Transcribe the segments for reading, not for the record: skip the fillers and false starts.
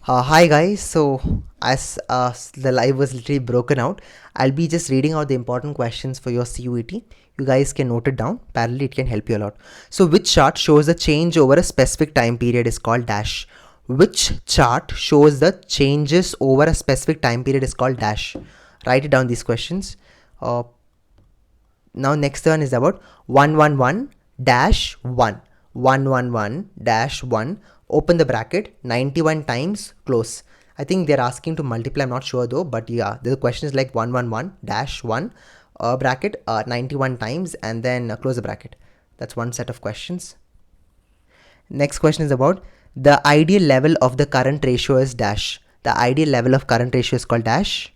Hi guys, so as the live was literally broken out, I'll be just reading out the important questions for your CUET. You guys can note it down. Parallelly, it can help you a lot. So which chart shows the change over a specific time period is called dash. Which chart shows the changes over a specific time period is called dash. Write it down these questions. Uh, Now next one is about 111 dash 1. 111 dash 1. Open the bracket 91 times close. I think they're asking to multiply. I'm not sure though, but yeah, the question is like 111 dash 1 bracket 91 times and then close the bracket. That's one set of questions. Next question is about the ideal level of the current ratio is dash. The ideal level of current ratio is called dash.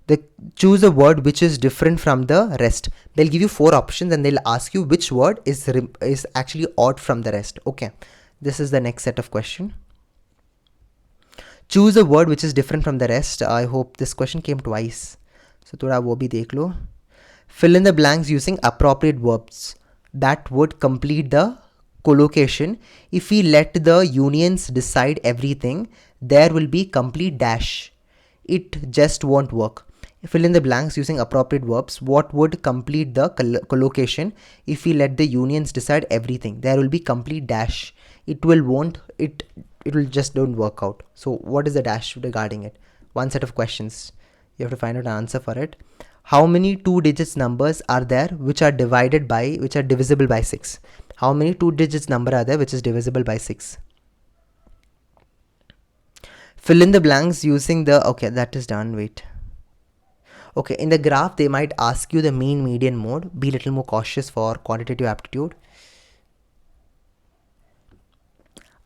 They choose a word which is different from the rest. They'll give you 4 options and they'll ask you which word is actually odd from the rest. Okay, this is the next set of question. Choose a word which is different from the rest. I hope this question came twice, so thoda wo bhi dekh lo. Fill in the blanks using appropriate verbs that would complete the collocation. If we let the unions decide everything, there will be complete dash. It just won't work. Fill in the blanks using appropriate verbs. What would complete the collocation if we let the unions decide everything? There will be complete dash. It will just don't work out. So what is the dash regarding it? One set of questions. You have to find out an answer for it. How many 2 digits numbers are there which are divisible by 6? How many 2 digits number are there which is divisible by 6? Fill in the blanks using the, okay, that is done, wait. Okay, in the graph, they might ask you the mean, median, mode. Be a little more cautious for quantitative aptitude.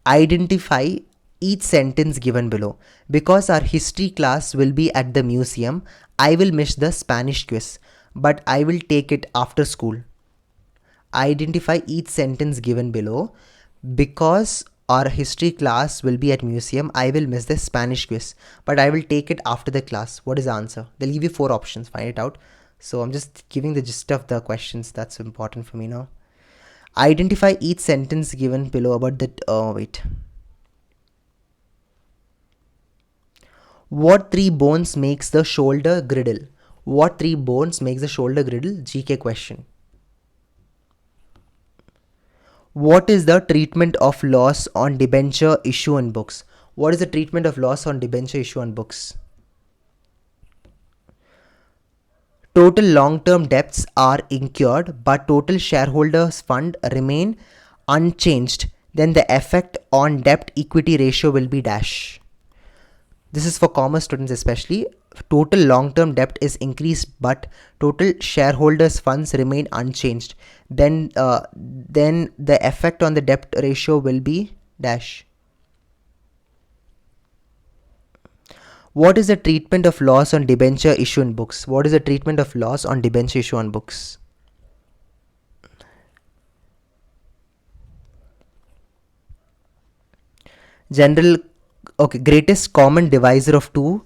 Identify each sentence given below. Because our history class will be at the museum, I will miss the Spanish quiz, but I will take it after school. Identify each sentence given below. Because our history class will be at museum, I will miss the Spanish quiz, but I will take it after the class. What is the answer? They'll give you 4 options. Find it out. So I'm just giving the gist of the questions. That's important for me now. Identify each sentence given below about the wait. What 3 bones makes the shoulder griddle? What 3 bones makes the shoulder griddle? GK question. What is the treatment of loss on debenture issue on books? What is the treatment of loss on debenture issue on books? Total long-term debts are incurred, but total shareholders' fund remain unchanged. Then the effect on debt equity ratio will be dash. This is for commerce students especially. Total long-term debt is increased, but total shareholders' funds remain unchanged. Then the effect on the debt ratio will be dash. What is the treatment of loss on debenture issue in books? What is the treatment of loss on debenture issue on books? General, okay, greatest common divisor of two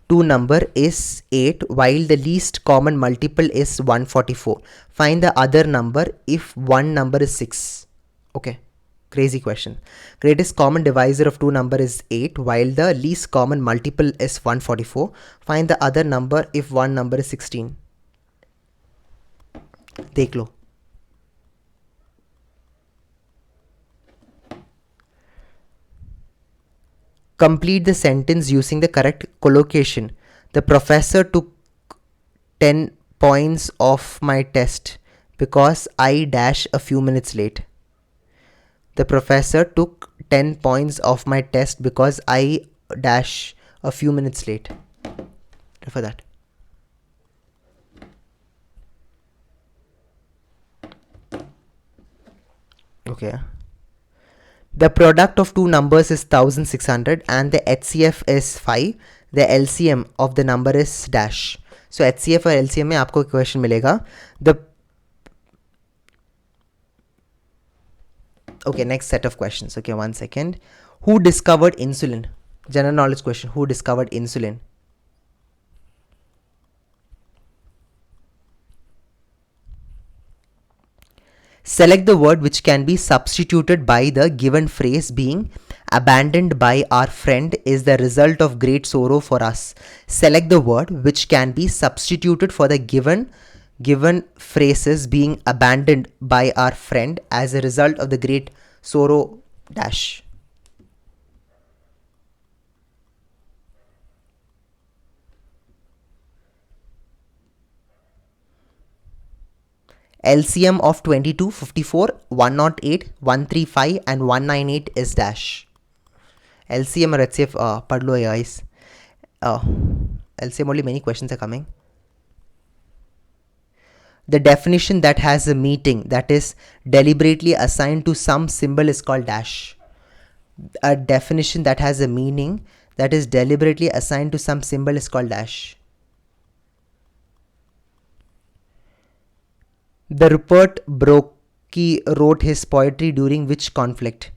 number is 8, while the least common multiple is 144. Find the other number if one number is 6. Okay, crazy question. Greatest common divisor of 2 number is 8, while the least common multiple is 144. Find the other number if one number is 16. देख लो. Complete the sentence using the correct collocation. The professor took 10 points off my test because I dash a few minutes late. The professor took 10 points off my test because I dash a few minutes late. Refer that. Okay. The product of 2 numbers is 1600 and the HCF is 5. The LCM of the number is dash. So HCF और LCM में आपको question मिलेगा. Okay, next set of questions. Okay, one second. Who discovered insulin? General knowledge question. Who discovered insulin? Select the word which can be substituted by the given phrase being abandoned by our friend is the result of great sorrow for us. Select the word which can be substituted for the given phrases being abandoned by our friend as a result of the great sorrow dash. LCM of 22, 54, 108, 135 and 198 is dash. LCM or HCF पढ़ लो guys. LCM only many questions are coming. The definition that has a meaning that is deliberately assigned to some symbol is called dash. A definition that has a meaning that is deliberately assigned to some symbol is called dash. The Rupert Brooke wrote his poetry during which conflict?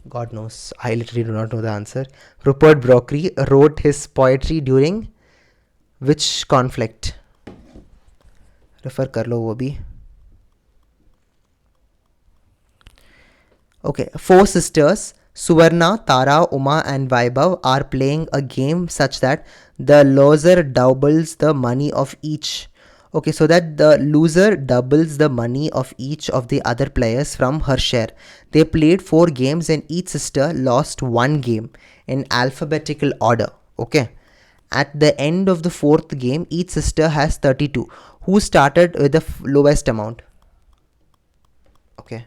God knows. I literally do not know the answer. Rupert Brooke wrote his poetry during which conflict? Refer कर लो वो भी. Okay, 4 sisters, Suvarna, Tara, Uma and Vaibhav are playing a game such that the loser doubles the money of each. Okay, so that the loser doubles the money of each of the other players from her share. They played 4 games and each sister lost 1 game in alphabetical order. Okay. At the end of the 4th game, each sister has 32. Who started with the lowest amount? Okay.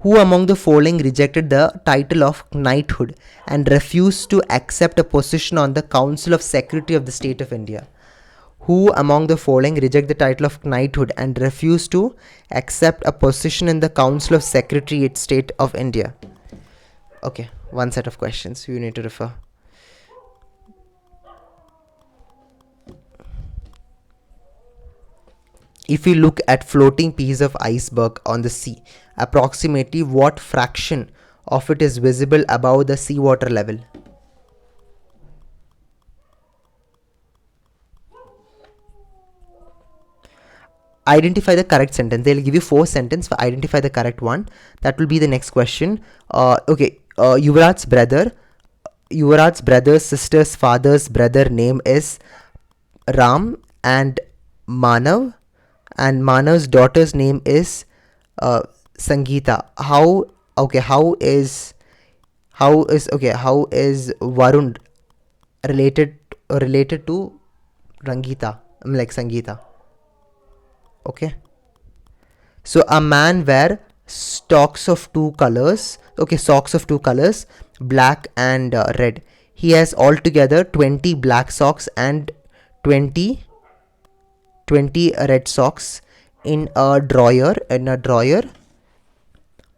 Who among the following rejected the title of knighthood and refused to accept a position on the Council of Secretary of the State of India? Who among the following reject the title of knighthood and refused to accept a position in the Council of Secretary of State of India? Okay, one set of questions you need to refer. If you look at floating piece of iceberg on the sea, approximately what fraction of it is visible above the seawater level? Identify the correct sentence. They'll give you 4 sentences for identify the correct one. That will be the next question. Yuvraj's brother's sister's father's brother name is Ram and Manav, and Manav's daughter's name is Sangeeta. How is Varun related to Rangita? Like Sangeeta. Okay. So a man wear socks of 2 colors, black and red. He has altogether 20 black socks and 20 red socks in a drawer.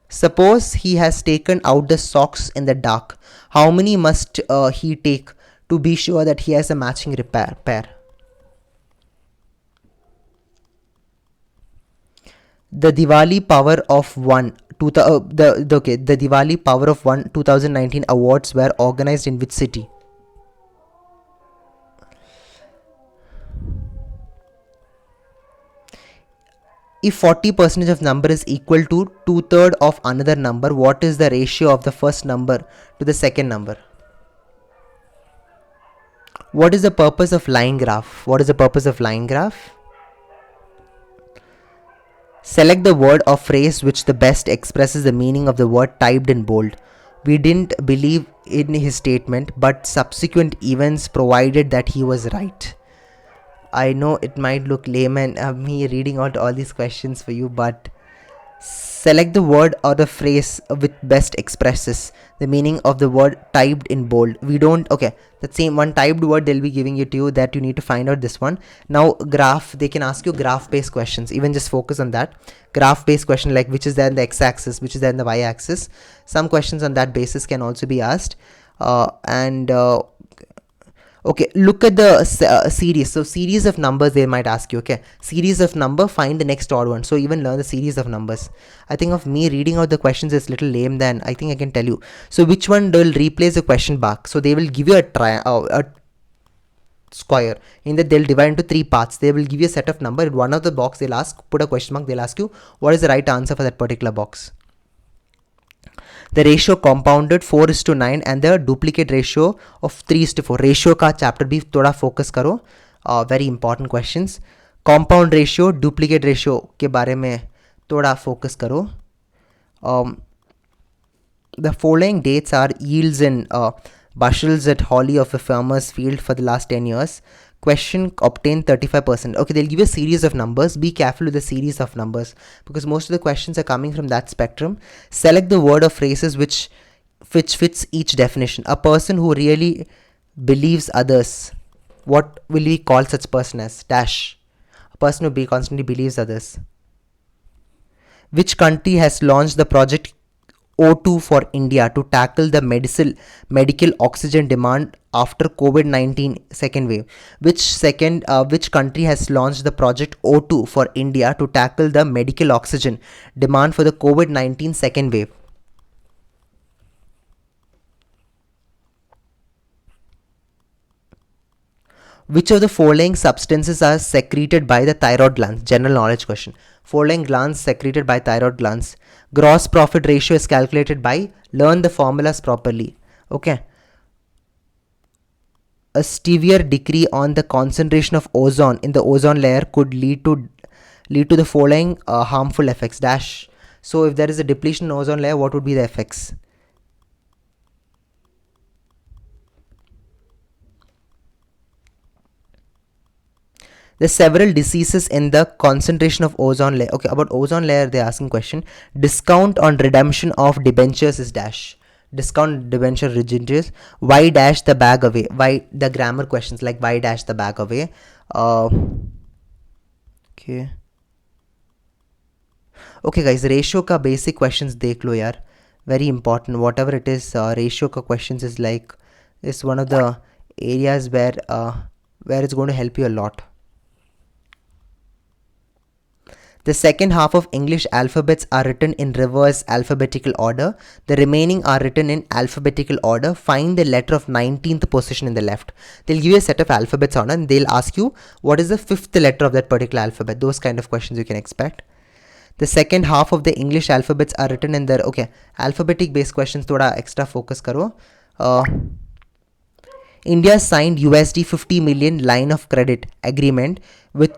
Suppose he has taken out the socks in the dark. How many must he take to be sure that he has a matching pair? The Diwali Power of One the Diwali Power of One 2019 awards were organized in which city? If 40% of number is equal to 2/3 of another number, what is the ratio of the first number to the second number? What is the purpose of line graph? Select the word or phrase which the best expresses the meaning of the word typed in bold. We didn't believe in his statement, but subsequent events provided that he was right. I know it might look lame and me reading out all these questions for you, but select the word or the phrase which best expresses the meaning of the word typed in bold. That same one typed word they'll be giving it to you, that you need to find out this one. Now graph, they can ask you graph based questions. Even just focus on that graph based question, like which is there in the x-axis, which is there in the y-axis. Some questions on that basis can also be asked. Okay, look at the series. So series of numbers they might ask you. Okay, series of number, find the next odd one. So even learn the series of numbers. I think of me reading out the questions is little lame, then I think I can tell you. So which one will replace the question mark? So they will give you square. In that, they'll divide into 3 parts. They will give you a set of number. In one of the box, they'll ask, put a question mark, they'll ask you what is the right answer for that particular box. The ratio compounded 4:9 and the duplicate ratio of 3:4. Ratio का chapter भी थोड़ा focus करो. Very important questions. Compound ratio, duplicate ratio के बारे में थोड़ा focus करो. The following dates are yields in bushels at Holly of a farmer's field for the last 10 years. Question obtained 35%. Okay, they'll give you a series of numbers. Be careful with the series of numbers because most of the questions are coming from that spectrum. Select the word or phrases which fits each definition. A person who really believes others. What will we call such person as? Dash. A person who constantly believes others. Which country has launched the project O2 for India to tackle the medical oxygen demand after COVID-19 second wave? Which country has launched the project O2 for India to tackle the medical oxygen demand for the COVID-19 second wave? Which of the following substances are secreted by the thyroid glands? General knowledge question. Following glands secreted by thyroid glands. Gross profit ratio is calculated by, learn the formulas properly. Okay. A severe decrease on the concentration of ozone in the ozone layer could lead to the following harmful effects. Dash. So if there is a depletion in ozone layer, what would be the effects? There's several diseases in the concentration of ozone layer. Okay, about ozone layer, they're asking question. Discount on redemption of debentures is dash. Discount debenture debentures. Why dash the bag away? Why the grammar questions like why dash the bag away? Okay. Okay guys, ratio का basic questions देख लो यार. Very important. Whatever it is, ratio का questions is one of the areas where it's going to help you a lot. The second half of English alphabets are written in reverse alphabetical order. The remaining are written in alphabetical order. Find the letter of 19th position in the left. They'll give you a set of alphabets on it and they'll ask you what is the 5th letter of that particular alphabet. Those kind of questions you can expect. The second half of the English alphabets are written in the, okay, alphabetic based questions thoda extra focus karo. India signed USD 50 million line of credit agreement with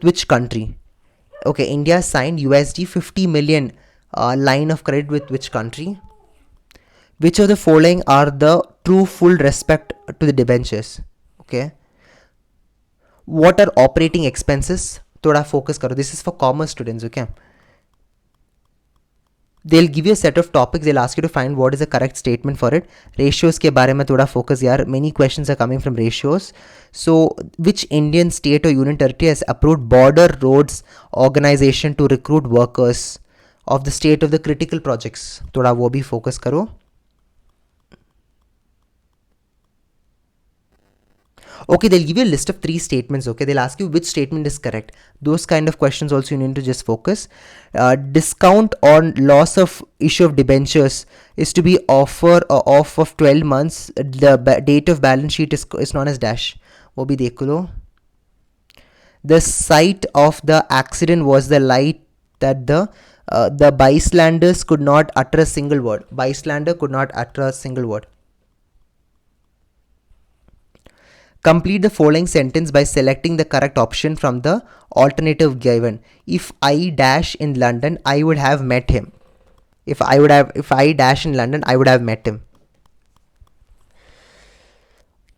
which country? Okay, India signed USD 50 million line of credit with which country? Which of the following are the true full respect to the debentures? Okay. What are operating expenses? Thoda focus karo. This is for commerce students, okay? They'll give you a set of topics. They'll ask you to find what is the correct statement for it. Ratios ke bare mein thoda focus yaar. Many questions are coming from ratios. So, which Indian state or union territory has approved border roads organization to recruit workers of the state of the critical projects? Thoda wo bhi focus karo. Okay, they'll give you a list of 3 statements. Okay, they'll ask you which statement is correct. Those kind of questions also you need to just focus. Discount on loss of issue of debentures is to be offer off of 12 months. The date of balance sheet is known as dash. Wo bhi dekh lo. The site of the accident was the light that the bystanders could not utter a single word. Bystander could not utter a single word. Complete the following sentence by selecting the correct option from the alternative given. If I dash in London, I would have met him. If I dash in London, I would have met him.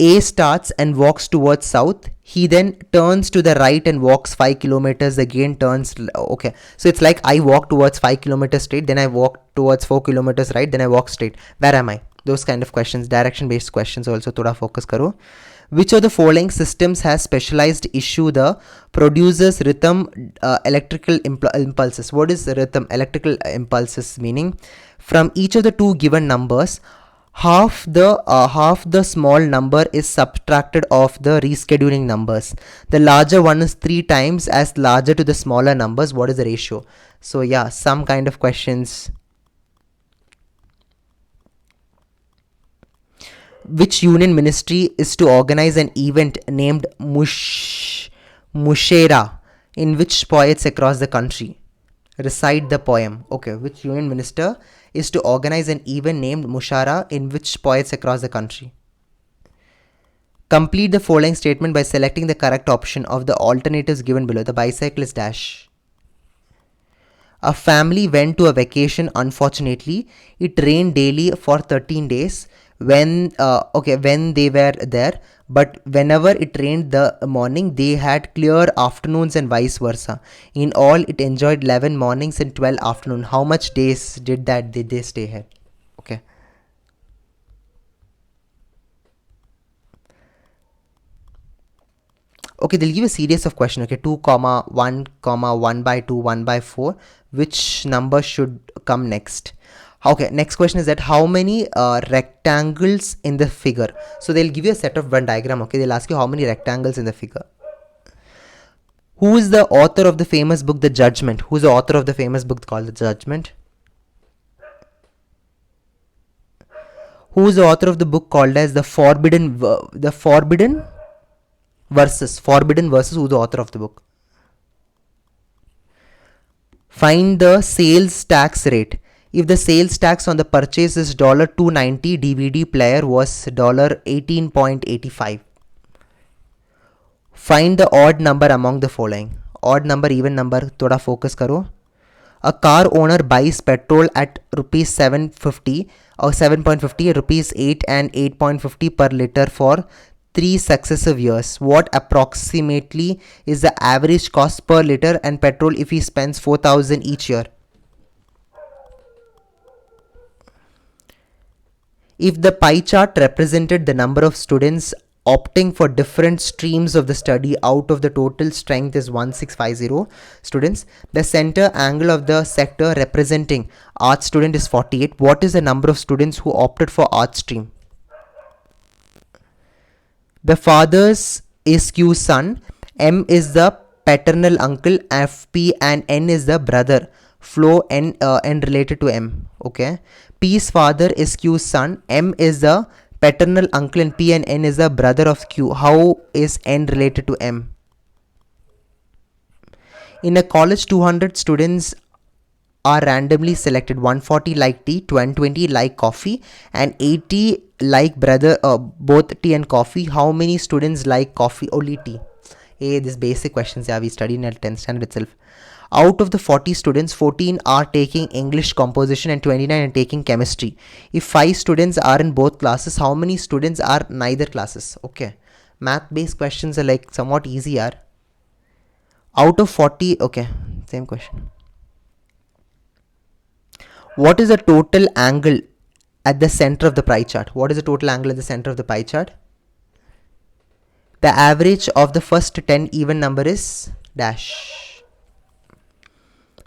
A starts and walks towards south. He then turns to the right and walks 5 kilometers. Again turns. Okay. So it's like I walk towards 5 kilometers straight. Then I walk towards 4 kilometers right. Then I walk straight. Where am I? Those kind of questions. Direction based questions also thoda focus karo. Which of the following systems has specialized issue the producer's rhythm electrical impulses? What is rhythm electrical impulses meaning? From each of the 2 given numbers, half the small number is subtracted off the rescheduling numbers. The larger one is 3 times as larger to the smaller numbers. What is the ratio? So yeah, some kind of questions. Which union ministry is to organize an event named Mushera in which poets across the country recite the poem? Okay, which union minister is to organize an event named Mushara in which poets across the country? Complete the following statement by selecting the correct option of the alternatives given below. The bicyclist dash. A family went to a vacation. Unfortunately, it rained daily for 13 days when they were there. But whenever it rained the morning, they had clear afternoons and vice versa. In all, it enjoyed 11 mornings and 12 afternoons. How much days did they stay here? Okay. Okay, they'll give a series of questions. Okay, 2 comma 1 comma 1 by 2 1 by 4. Which number should come next? Okay, next question is that how many rectangles in the figure? So they'll give you a set of one diagram. Okay, they'll ask you how many rectangles in the figure. Who is the author of the famous book The Judgment? Who's the author of the famous book called The Judgment? Who is the author of the book called as the Forbidden Verses? Forbidden Verses. Who's the author of the book? Find the sales tax rate. If the sales tax on the purchase is $290, DVD player was $18.85. Find the odd number among the following. Odd number, even number, thoda focus karo. A car owner buys petrol at rupees 750 or 7.50, rupees 8 and 8.50 per liter for 3 successive years. What approximately is the average cost per liter and petrol if he spends 4,000 each year? If the pie chart represented the number of students opting for different streams of the study out of the total strength is 1650 students, the center angle of the sector representing art student is 48. What is the number of students who opted for art stream? The father's is Q's son, M is the paternal uncle, FP and N is the brother. Flow N related to M. Okay. P's father is Q's son, M is the paternal uncle and P and N is the brother of Q. How is N related to M? In a college, 200 students are randomly selected. 140 like tea, 120 like coffee and 80 like both tea and coffee. How many students like coffee? Only tea. Hey, these basic questions we studied in 10th standard itself. Out of the 40 students, 14 are taking English composition and 29 are taking chemistry. If 5 students are in both classes, how many students are neither classes? Okay. Math based questions are like somewhat easier. Out of 40, okay, same question. What is the total angle at the center of the pie chart? What is the total angle at the center of the pie chart? The average of the first 10 even number is dash.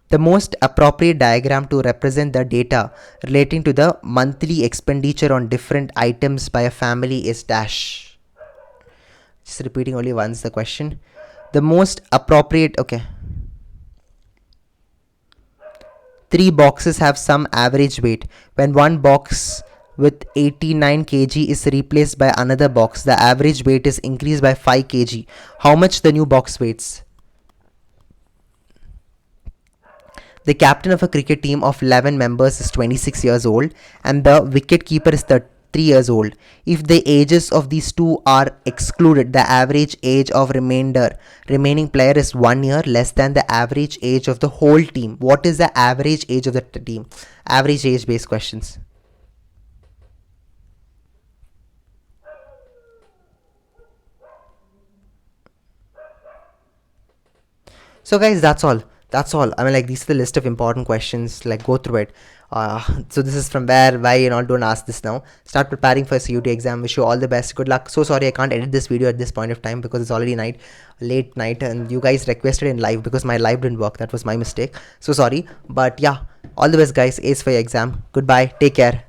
The most appropriate diagram to represent the data relating to the monthly expenditure on different items by a family is dash. Just repeating only once the question. The most appropriate, okay. 3 boxes have some average weight. When one box with 89 kg is replaced by another box, the average weight is increased by 5 kg. How much the new box weighs? The captain of a cricket team of 11 members is 26 years old and the wicket keeper is 33 years old. If the ages of these two are excluded, the average age of remaining player is 1 year less than the average age of the whole team. What is the average age of the team? Average age based questions. So guys, that's all. I mean, like, these are the list of important questions. Like, go through it. So this is from why you know, don't ask this now. Start preparing for a CUET exam. Wish you all the best. Good luck. So sorry I can't edit this video at this point of time because it's already late night and you guys requested in live because my live didn't work. That was my mistake. So sorry. But yeah, all the best guys. Ace for your exam. Goodbye. Take care.